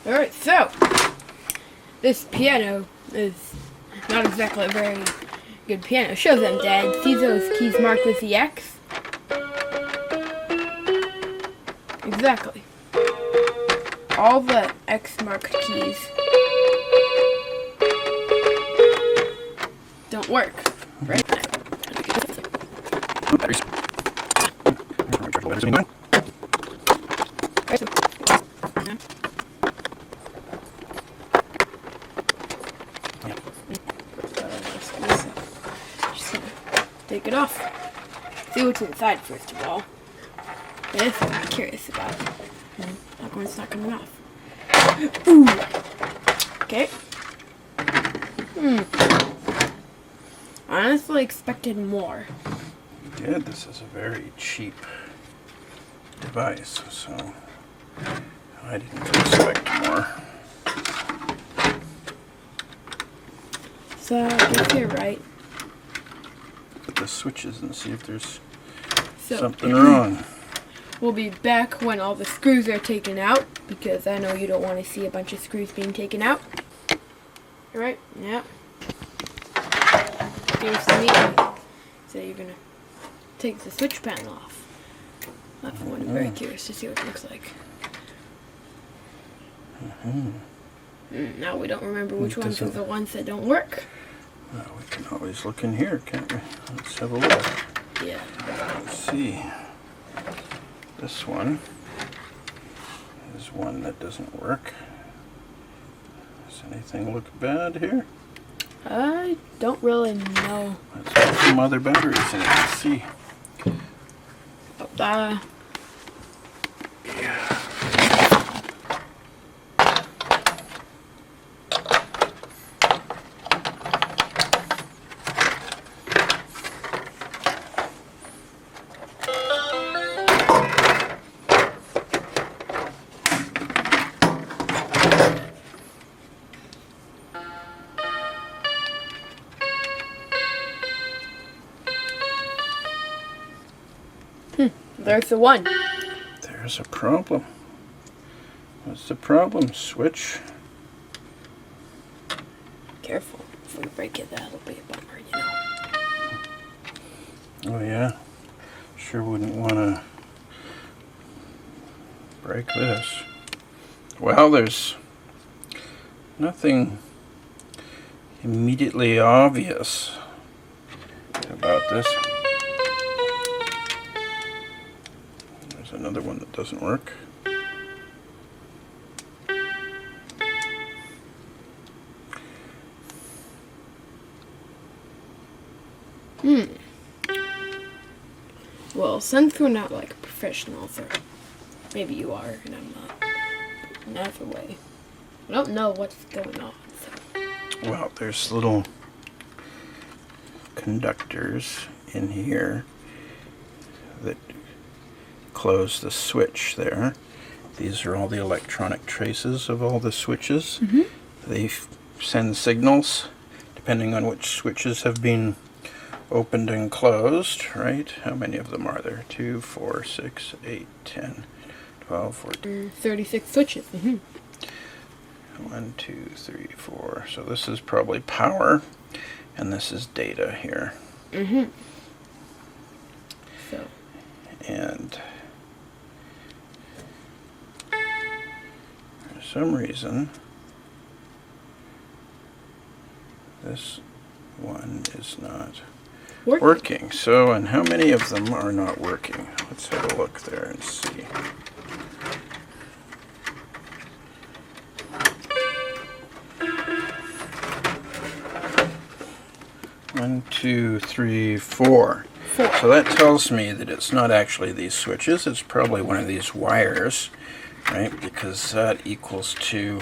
Alright, so this piano is not exactly a very good piano. Show them, Dad. See those keys marked with the X? Exactly. All the X marked keys don't work, right? Take it off. See what's inside first of all. This one I'm curious about. That one's not coming off. Ooh. Okay. Honestly expected more. Good. This is a very cheap device, so I didn't expect more. So I guess you're right. Put the switches and see if there's something wrong. We'll be back when all the screws are taken out, because I know you don't want to see a bunch of screws being taken out. Alright, yeah. Seems to me. So you're gonna take the switch panel off. I'm very curious to see what it looks like. Now we don't remember which ones are the ones that don't work. Well, we can always look in here, can't we? Let's have a look. Yeah. Let's see. This one is one that doesn't work. Does anything look bad here? I don't really know. Let's put some other batteries in it and see. Yeah. There's the one. There's a problem. What's the problem, switch? Careful. If we break it, that'll be a bummer, Oh yeah. Sure wouldn't want to break this. Well, there's nothing immediately obvious about this. There's another one that doesn't work. Well, since we're not like professionals, or maybe you are and I'm not, in either way, I don't know what's going on. So. Well, there's little conductors in here that close the switch there. These are all the electronic traces of all the switches. They send signals depending on which switches have been opened and closed, right? How many of them are there? 2, 4, 6, 8, 10, 12, 14. 36 switches. 1, 2, 3, 4. So this is probably power, and this is data here. So. And for some reason, this one is not working. So, and how many of them are not working? Let's have a look there and see. One, two, three, four. So that tells me that it's not actually these switches. It's probably one of these wires, right? Because that equals to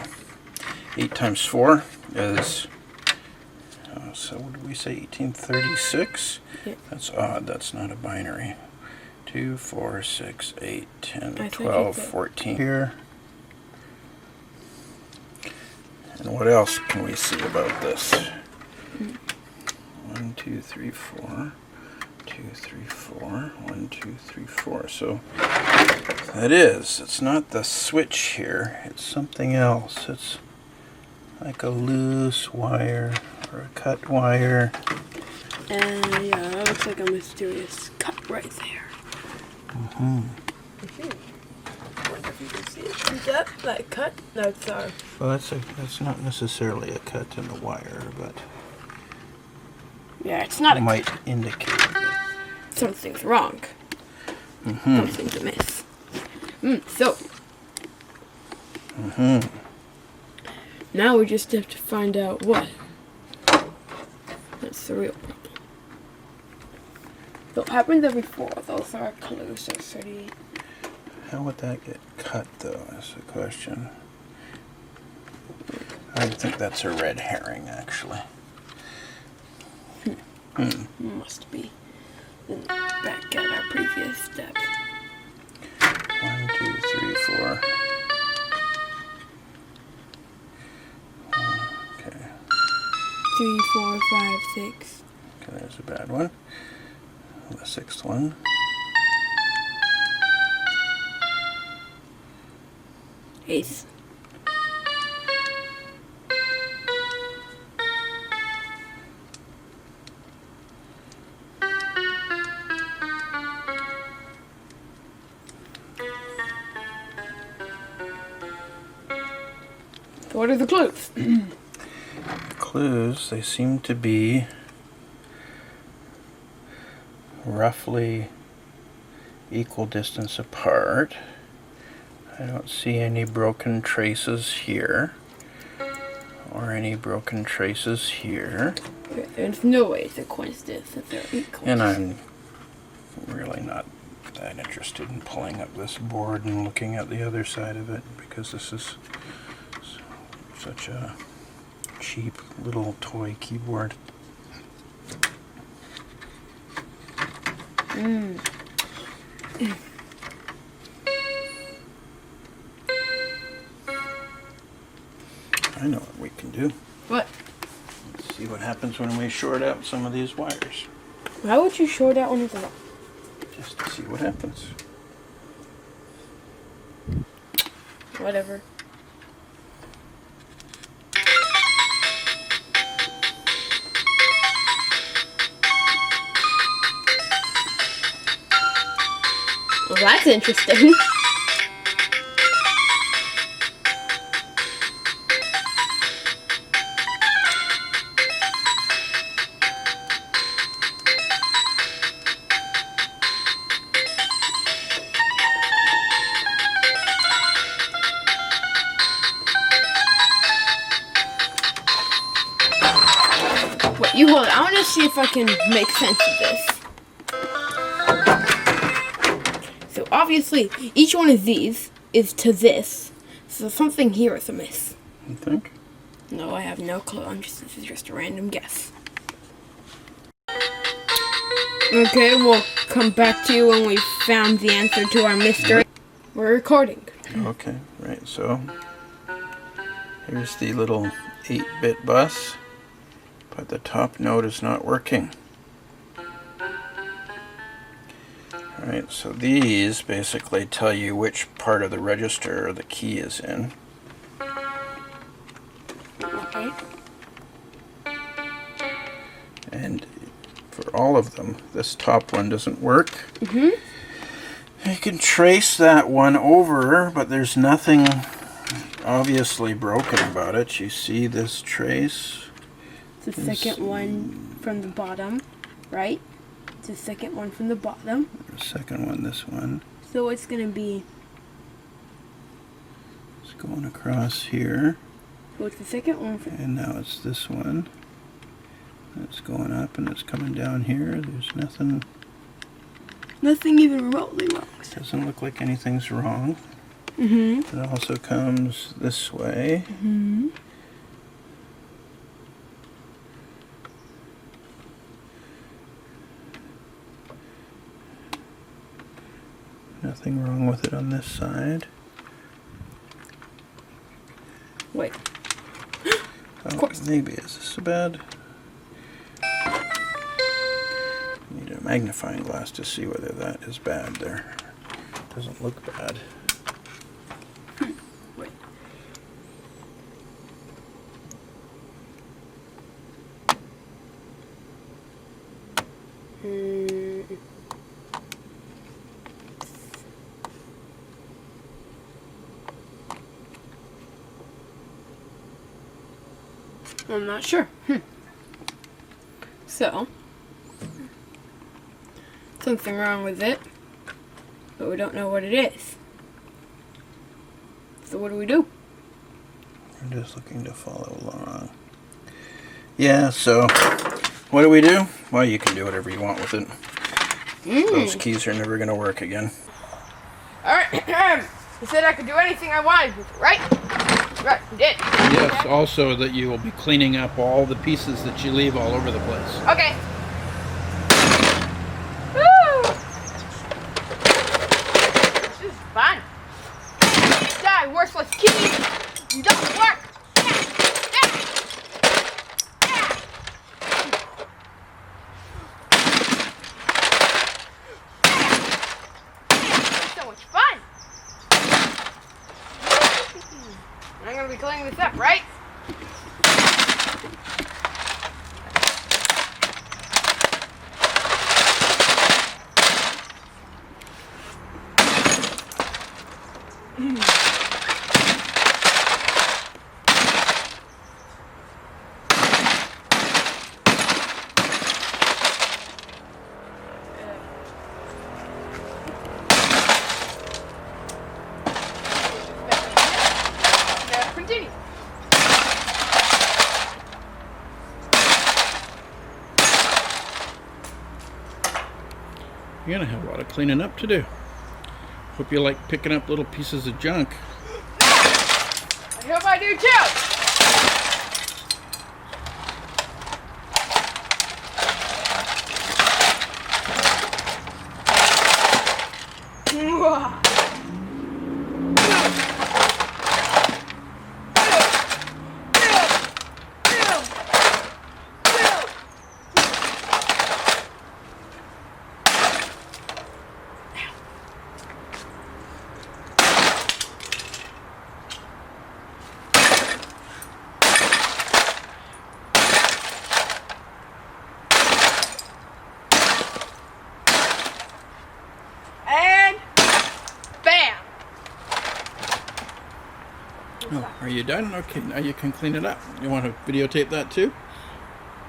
8 times 4 is... so what did we say, 1836? Yeah. That's odd, that's not a binary. 2, 4, 6, 8, 10, 12, 14 here. And what else can we see about this? 1, 2, 3, 4, 2, 3, 4. 1, 2, 3, 4. So that is. It's not the switch here. It's something else. It's like a loose wire or a cut wire. And yeah, that looks like a mysterious cut right there. Mm-hmm. Wonder if you can see it. See that cut? That's our. Well, that's not necessarily a cut in the wire, but Yeah, it's not it a might indicate that something's wrong. Something's amiss. So. Now we just have to find out what. That's the real problem. So it happens every 4. Those are clues. So 38. How would that get cut, though, is the question. I think that's a red herring, actually. Must be. Then back at our previous step. 1, 2, 3, 4. Okay. 3, 4, 5, 6. Okay, there's a bad one. The 6th one. Ace. So what are the clues? Clues, they seem to be roughly equal distance apart. I don't see any broken traces here or any broken traces here. There's no way it's a coincidence that they're equal. And I'm really not that interested in pulling up this board and looking at the other side of it because this is such a cheap little toy keyboard. I know what we can do. What? Let's see what happens when we short out some of these wires. Why would you short out one of them? Just to see what happens. Whatever. Well, that's interesting. Wait, you hold it. I want to see if I can make sense of this. So obviously, each one of these is to this. So something here is amiss. You think? No, I have no clue. This is just a random guess. Okay, we'll come back to you when we've found the answer to our mystery. We're recording. Okay, right, so here's the little 8-bit bus, but the top note is not working. Alright, so these basically tell you which part of the register the key is in. Okay. And for all of them, this top one doesn't work. You can trace that one over, but there's nothing obviously broken about it. You see this trace? It's the second one from the bottom, right? It's the second one from the bottom. The second one, this one. So it's going to be... It's going across here. So it's the second one from... And now it's this one. It's going up and it's coming down here. There's nothing. Nothing even remotely wrong. Doesn't look like anything's wrong. Mm-hmm. It also comes this way. Mm-hmm. Nothing wrong with it on this side. Wait. Of course. Maybe. Is this so bad? Need a magnifying glass to see whether that is bad there. Doesn't look bad. Wait. I'm not sure. So, something wrong with it, but we don't know what it is. So what do we do? I'm just looking to follow along. Yeah, so what do we do? Well, you can do whatever you want with it. Those keys are never going to work again. Alright, you said I could do anything I wanted with it, right? Right, you did. Yes, also that you will be cleaning up all the pieces that you leave all over the place. Okay. Woo! This is fun. Die, worthless key! You don't work! So much fun! I'm gonna be cleaning this up, right? Now continue. You're going to have a lot of cleaning up to do. Hope you like picking up little pieces of junk. I hope I do too. And bam! Oh, are you done? Okay, now you can clean it up. You want to videotape that too?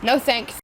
No thanks.